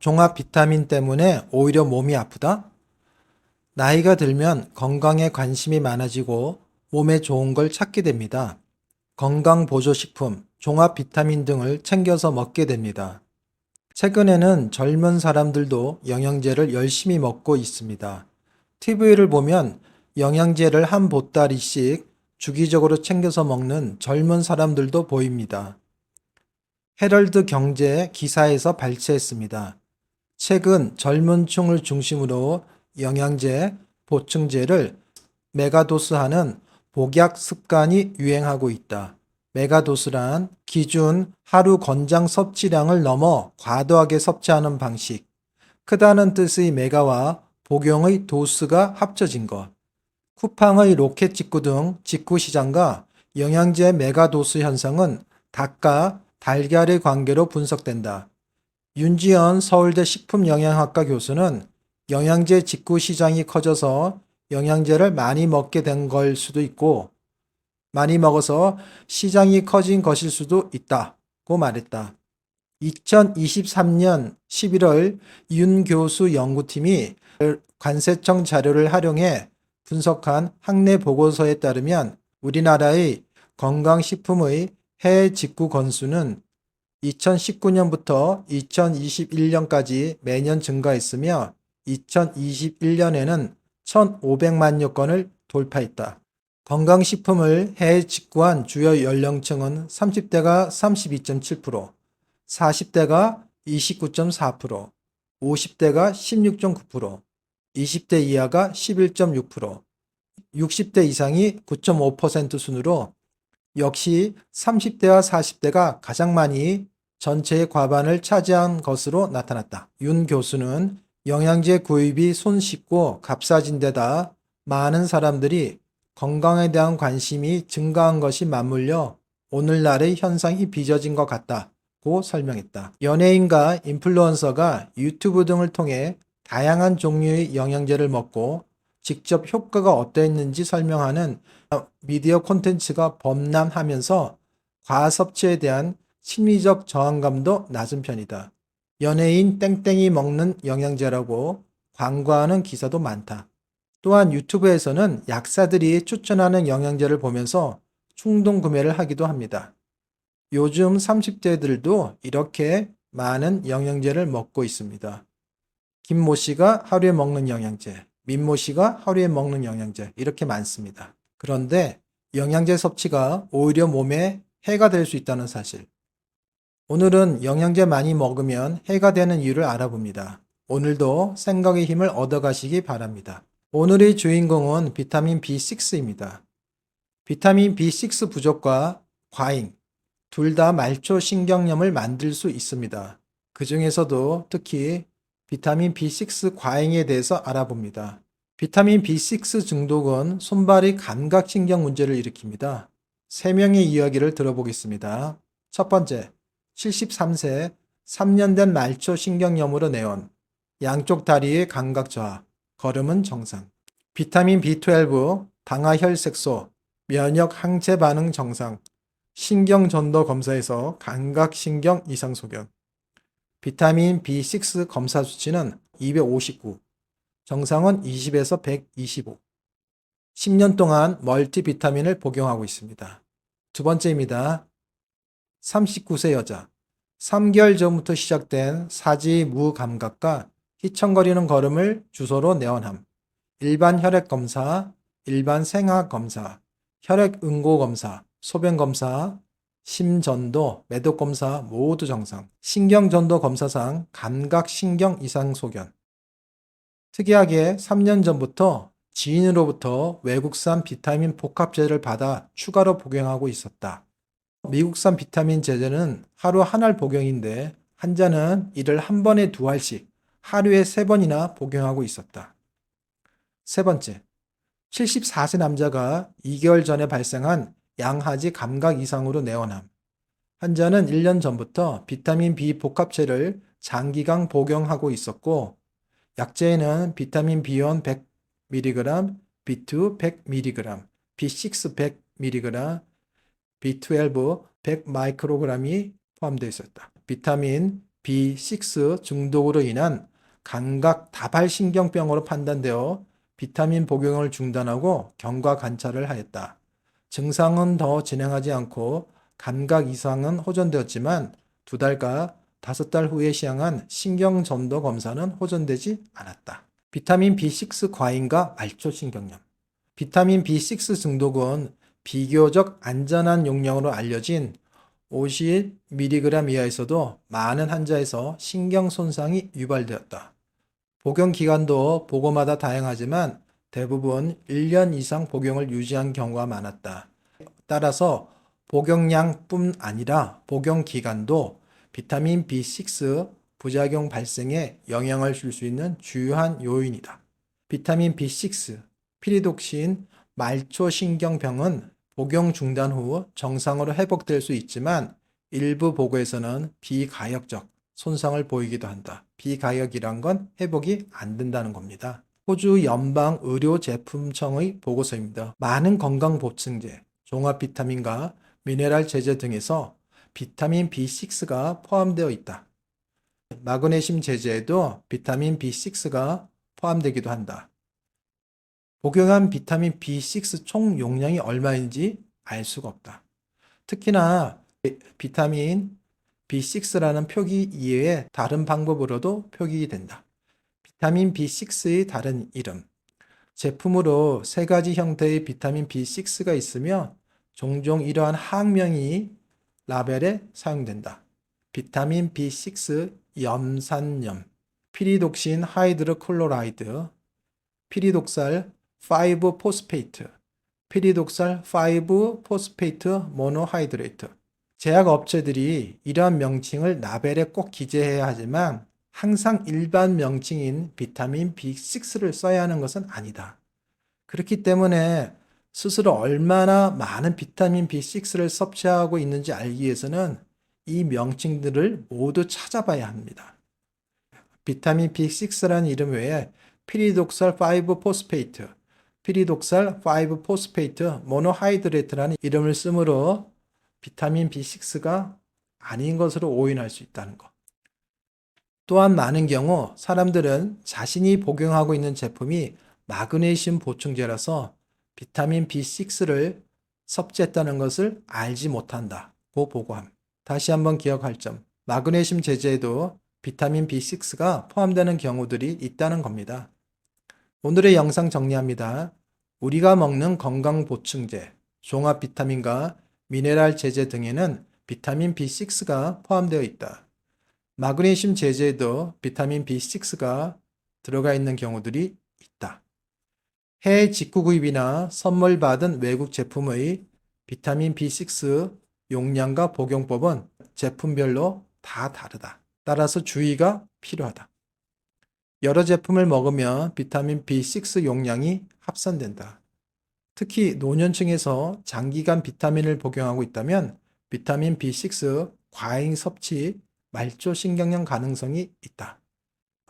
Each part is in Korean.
종합 비타민 때문에 오히려 몸이 아프다? 나이가 들면 건강에 관심이 많아지고 몸에 좋은 걸 찾게 됩니다. 건강보조식품, 종합 비타민 등을 챙겨서 먹게 됩니다. 최근에는 젊은 사람들도 영양제를 열심히 먹고 있습니다. TV를 보면 영양제를 한 보따리씩 주기적으로 챙겨서 먹는 젊은 사람들도 보입니다. 헤럴드 경제 기사에서 발췌했습니다. 최근 젊은 층을 중심으로 영양제, 보충제를 메가도스하는 복약 습관이 유행하고 있다. 메가도스란 기준 하루 권장 섭취량을 넘어 과도하게 섭취하는 방식. 크다는 뜻의 메가와 복용의 도스가 합쳐진 것. 쿠팡의 로켓 직구 등 직구 시장과 영양제 메가도스 현상은 닭과 달걀의 관계로 분석된다. 윤지연 서울대 식품영양학과 교수는 영양제 직구 시장이 커져서 영양제를 많이 먹게 된 걸 수도 있고 많이 먹어서 시장이 커진 것일 수도 있다고 말했다. 2023년 11월 윤 교수 연구팀이 관세청 자료를 활용해 분석한 학내 보고서에 따르면 우리나라의 건강식품의 해외 직구 건수는 2019년부터 2021년까지 매년 증가했으며 2021년에는 1,500만여 건을 돌파했다. 건강식품을 해외 직구한 주요 연령층은 30대가 32.7%, 40대가 29.4%, 50대가 16.9%, 20대 이하가 11.6%, 60대 이상이 9.5% 순으로 역시 30대와 40대가 가장 많이 전체의 과반을 차지한 것으로 나타났다. 윤 교수는 영양제 구입이 손쉽고 값싸진 데다 많은 사람들이 건강에 대한 관심이 증가한 것이 맞물려 오늘날의 현상이 빚어진 것 같다고 설명했다. 연예인과 인플루언서가 유튜브 등을 통해 다양한 종류의 영양제를 먹고 직접 효과가 어땠는지 설명하는 미디어 콘텐츠가 범람하면서 과섭취에 대한 심리적 저항감도 낮은 편이다. 연예인 땡땡이 먹는 영양제라고 광고하는 기사도 많다. 또한 유튜브에서는 약사들이 추천하는 영양제를 보면서 충동 구매를 하기도 합니다. 요즘 30대들도 이렇게 많은 영양제를 먹고 있습니다. 김모 씨가 하루에 먹는 영양제, 민모 씨가 하루에 먹는 영양제 이렇게 많습니다. 그런데 영양제 섭취가 오히려 몸에 해가 될 수 있다는 사실. 오늘은 영양제 많이 먹으면 해가 되는 이유를 알아봅니다. 오늘도 생각의 힘을 얻어가시기 바랍니다. 오늘의 주인공은 비타민 B6입니다. 비타민 B6 부족과 과잉, 둘 다 말초 신경염을 만들 수 있습니다. 그 중에서도 특히 비타민 B6 과잉에 대해서 알아봅니다. 비타민 B6 중독은 손발의 감각신경 문제를 일으킵니다. 3명의 이야기를 들어보겠습니다. 첫 번째, 73세 3년 된 말초 신경염으로 내원, 양쪽 다리의 감각 저하, 걸음은 정상. 비타민 B12, 당화혈색소, 면역 항체 반응 정상, 신경전도 검사에서 감각신경 이상 소견. 비타민 B6 검사 수치는 259, 정상은 20에서 125. 10년 동안 멀티비타민을 복용하고 있습니다. 두 번째입니다. 39세 여자. 3개월 전부터 시작된 사지 무감각과 휘청거리는 걸음을 주소로 내원함. 일반 혈액 검사, 일반 생화 검사, 혈액 응고 검사, 소변 검사, 심전도, 매독 검사 모두 정상. 신경전도 검사상 감각신경 이상 소견. 특이하게 3년 전부터 지인으로부터 외국산 비타민 복합제를 받아 추가로 복용하고 있었다. 미국산 비타민 제제는 하루 한 알 복용인데 환자는 이를 한 번에 2알씩 하루에 3번이나 복용하고 있었다. 세 번째, 74세 남자가 2개월 전에 발생한 양하지 감각 이상으로 내원함. 환자는 1년 전부터 비타민 B 복합제를 장기간 복용하고 있었고 약제에는 비타민 B1 100mg, B2 100mg, B6 100mg, B12 100 마이크로그램이 포함되어 있었다. 비타민 B6 중독으로 인한 감각 다발신경병으로 판단되어 비타민 복용을 중단하고 경과 관찰을 하였다. 증상은 더 진행하지 않고 감각 이상은 호전되었지만 2달과 5달 후에 시행한 신경전도 검사는 호전되지 않았다. 비타민 B6 과잉과 말초신경염. 비타민 B6 중독은 비교적 안전한 용량으로 알려진 50mg 이하에서도 많은 환자에서 신경 손상이 유발되었다. 복용 기간도 보고마다 다양하지만 대부분 1년 이상 복용을 유지한 경우가 많았다. 따라서 복용량뿐 아니라 복용 기간도 비타민 B6 부작용 발생에 영향을 줄 수 있는 주요한 요인이다. 비타민 B6, 피리독신, 말초신경병은 복용 중단 후 정상으로 회복될 수 있지만 일부 보고에서는 비가역적 손상을 보이기도 한다. 비가역이란 건 회복이 안 된다는 겁니다. 호주 연방의료제품청의 보고서입니다. 많은 건강보충제, 종합비타민과 미네랄 제제 등에서 비타민 B6가 포함되어 있다. 마그네슘 제제에도 비타민 B6가 포함되기도 한다. 복용한 비타민 B6 총 용량이 얼마인지 알 수가 없다. 특히나 비타민 B6라는 표기 이외에 다른 방법으로도 표기된다. 비타민 B6의 다른 이름. 제품으로 3가지 형태의 비타민 B6가 있으며 종종 이러한 학명이 라벨에 사용된다. 비타민 B6 염산염, 피리독신 하이드로클로라이드, 피리독살 5포스페이트, 피리독살 5포스페이트 모노하이드레이트. 제약업체들이 이러한 명칭을 라벨에 꼭 기재해야 하지만 항상 일반 명칭인 비타민 B6를 써야 하는 것은 아니다. 그렇기 때문에 스스로 얼마나 많은 비타민 B6를 섭취하고 있는지 알기 위해서는 이 명칭들을 모두 찾아봐야 합니다. 비타민 B6라는 이름 외에 피리독살 5포스페이트, 피리독살 5포스페이트 모노하이드레이트라는 이름을 쓰므로 비타민 B6가 아닌 것으로 오인할 수 있다는 것. 또한 많은 경우 사람들은 자신이 복용하고 있는 제품이 마그네슘 보충제라서 비타민 B6를 섭취했다는 것을 알지 못한다고 보고함. 다시 한번 기억할 점. 마그네슘 제제에도 비타민 B6가 포함되는 경우들이 있다는 겁니다. 오늘의 영상 정리합니다. 우리가 먹는 건강 보충제, 종합 비타민과 미네랄 제제 등에는 비타민 B6가 포함되어 있다. 마그네슘 제제에도 비타민 B6가 들어가 있는 경우들이 있다. 해외 직구 구입이나 선물 받은 외국 제품의 비타민 B6 용량과 복용법은 제품별로 다 다르다. 따라서 주의가 필요하다. 여러 제품을 먹으면 비타민 B6 용량이 합산된다. 특히 노년층에서 장기간 비타민을 복용하고 있다면 비타민 B6 과잉 섭취, 말초신경염 가능성이 있다.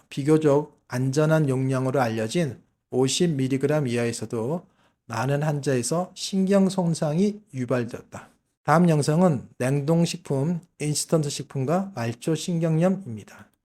비교적 안전한 용량으로 알려진 50mg 이하에서도 많은 환자에서 신경 손상이 유발되었다. 다음 영상은 냉동식품, 인스턴트 식품과 말초신경염입니다.